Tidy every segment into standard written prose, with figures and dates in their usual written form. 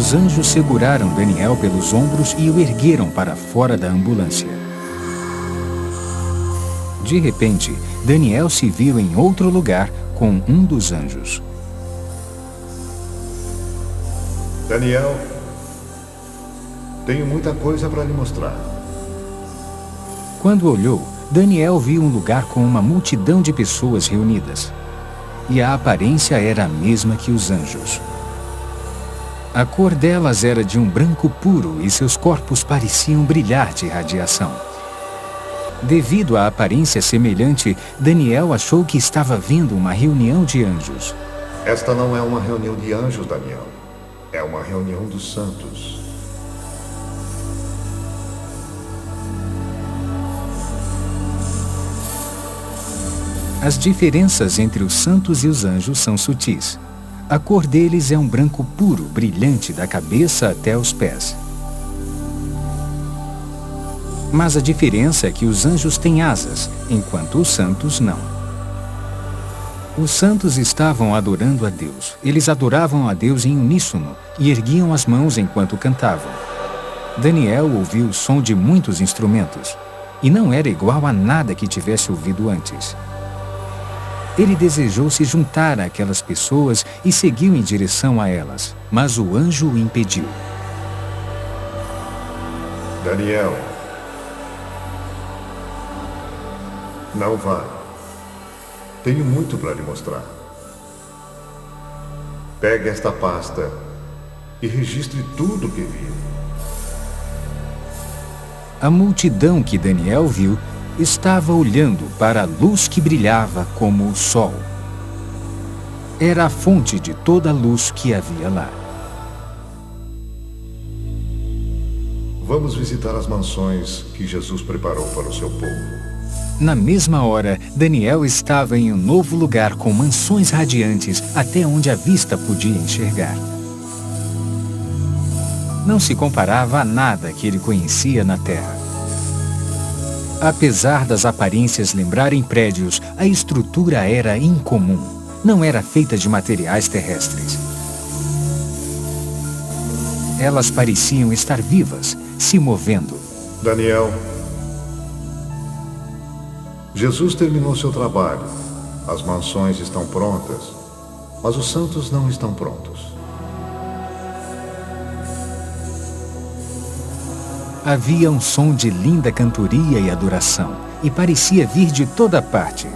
Os anjos seguraram Daniel pelos ombros e o ergueram para fora da ambulância. De repente, Daniel se viu em outro lugar com um dos anjos. Daniel, tenho muita coisa para lhe mostrar. Quando olhou, Daniel viu um lugar com uma multidão de pessoas reunidas. E a aparência era a mesma que os anjos. A cor delas era de um branco puro e seus corpos pareciam brilhar de radiação. Devido à aparência semelhante, Daniel achou que estava vendo uma reunião de anjos. Esta não é uma reunião de anjos, Daniel. É uma reunião dos santos. As diferenças entre os santos e os anjos são sutis. A cor deles é um branco puro, brilhante da cabeça até os pés. Mas a diferença é que os anjos têm asas, enquanto os santos não. Os santos estavam adorando a Deus. Eles adoravam a Deus em uníssono e erguiam as mãos enquanto cantavam. Daniel ouviu o som de muitos instrumentos, e não era igual a nada que tivesse ouvido antes. Ele desejou se juntar àquelas pessoas e seguiu em direção a elas, mas o anjo o impediu. Daniel, não vá. Tenho muito para lhe mostrar. Pegue esta pasta e registre tudo o que viu. A multidão que Daniel viu estava olhando para a luz que brilhava como o sol. Era a fonte de toda a luz que havia lá. Vamos visitar as mansões que Jesus preparou para o seu povo. Na mesma hora, Daniel estava em um novo lugar com mansões radiantes até onde a vista podia enxergar. Não se comparava a nada que ele conhecia na terra. Apesar das aparências lembrarem prédios, a estrutura era incomum. Não era feita de materiais terrestres. Elas pareciam estar vivas, se movendo. Daniel, Jesus terminou seu trabalho. As mansões estão prontas, mas os santos não estão prontos. Havia um som de linda cantoria e adoração, e parecia vir de toda parte.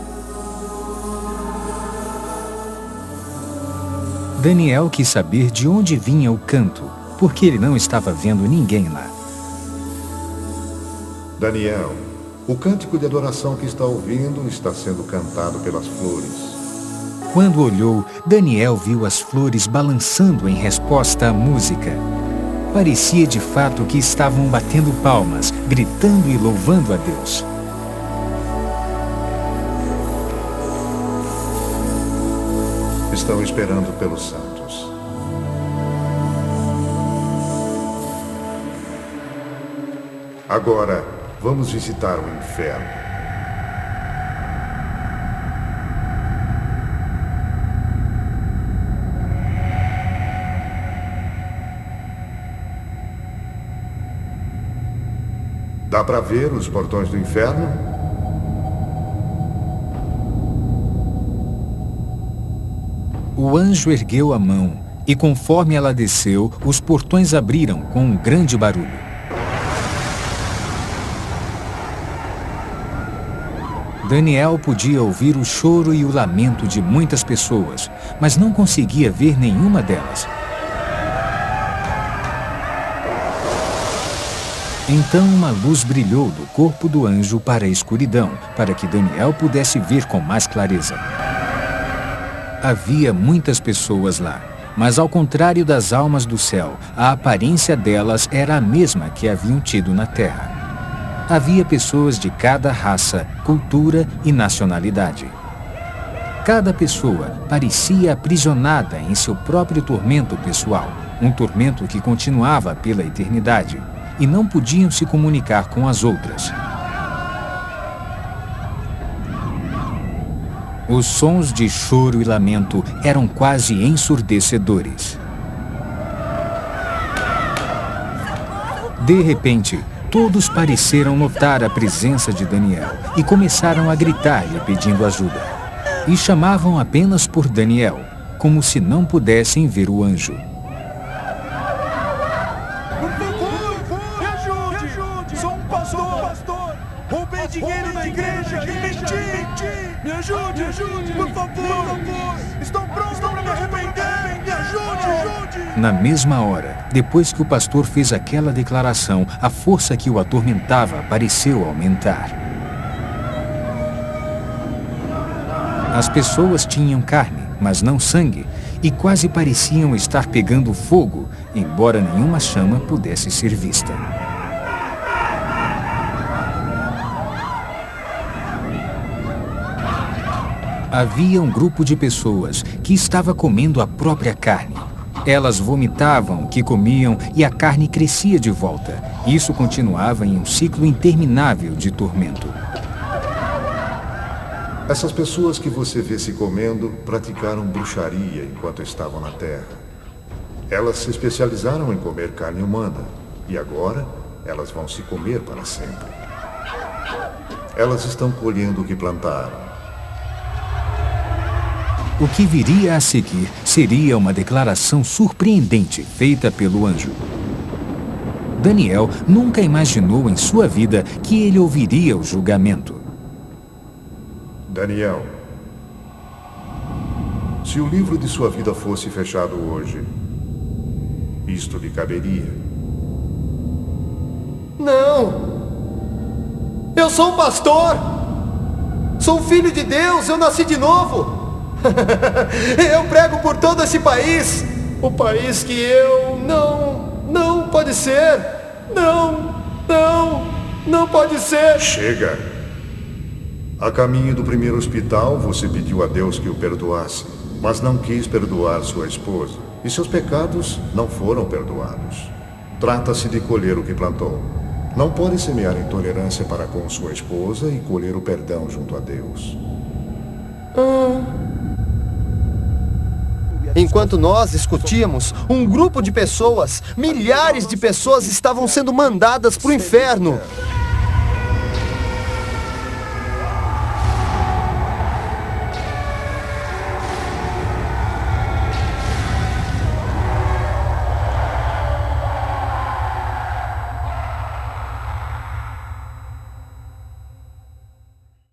Daniel quis saber de onde vinha o canto, porque ele não estava vendo ninguém lá. Daniel, o cântico de adoração que está ouvindo está sendo cantado pelas flores. Quando olhou, Daniel viu as flores balançando em resposta à música. Parecia de fato que estavam batendo palmas, gritando e louvando a Deus. Estão esperando pelos santos. Agora, vamos visitar o inferno. Dá para ver os portões do inferno? O anjo ergueu a mão, e conforme ela desceu, os portões abriram com um grande barulho. Daniel podia ouvir o choro e o lamento de muitas pessoas, mas não conseguia ver nenhuma delas. Então uma luz brilhou do corpo do anjo para a escuridão, para que Daniel pudesse ver com mais clareza. Havia muitas pessoas lá, mas ao contrário das almas do céu, a aparência delas era a mesma que haviam tido na terra. Havia pessoas de cada raça, cultura e nacionalidade. Cada pessoa parecia aprisionada em seu próprio tormento pessoal, um tormento que continuava pela eternidade, e não podiam se comunicar com as outras. Os sons de choro e lamento eram quase ensurdecedores. De repente, todos pareceram notar a presença de Daniel e começaram a gritar-lhe pedindo ajuda. E chamavam apenas por Daniel, como se não pudessem ver o anjo. Por favor, me ajude! Sou um pastor! Roubei dinheiro da igreja e menti! Me ajude! Por favor! Estou pronto para me arrepender! Me ajude! Na mesma hora, depois que o pastor fez aquela declaração, a força que o atormentava pareceu aumentar. As pessoas tinham carne, mas não sangue, e quase pareciam estar pegando fogo, embora nenhuma chama pudesse ser vista. Havia um grupo de pessoas que estava comendo a própria carne. Elas vomitavam o que comiam e a carne crescia de volta. Isso continuava em um ciclo interminável de tormento. Essas pessoas que você vê se comendo praticaram bruxaria enquanto estavam na Terra. Elas se especializaram em comer carne humana e agora elas vão se comer para sempre. Elas estão colhendo o que plantaram. O que viria a seguir seria uma declaração surpreendente feita pelo anjo. Daniel nunca imaginou em sua vida que ele ouviria o julgamento. Daniel, se o livro de sua vida fosse fechado hoje, isto lhe caberia? Não! Eu sou um pastor! Sou um filho de Deus, eu nasci de novo! Eu prego por todo esse país! O país que eu... Não pode ser! Não pode ser! Chega! A caminho do primeiro hospital, você pediu a Deus que o perdoasse, mas não quis perdoar sua esposa, e seus pecados não foram perdoados. Trata-se de colher o que plantou. Não pode semear intolerância para com sua esposa e colher o perdão junto a Deus. Enquanto nós discutíamos, um grupo de pessoas, milhares de pessoas estavam sendo mandadas para o inferno.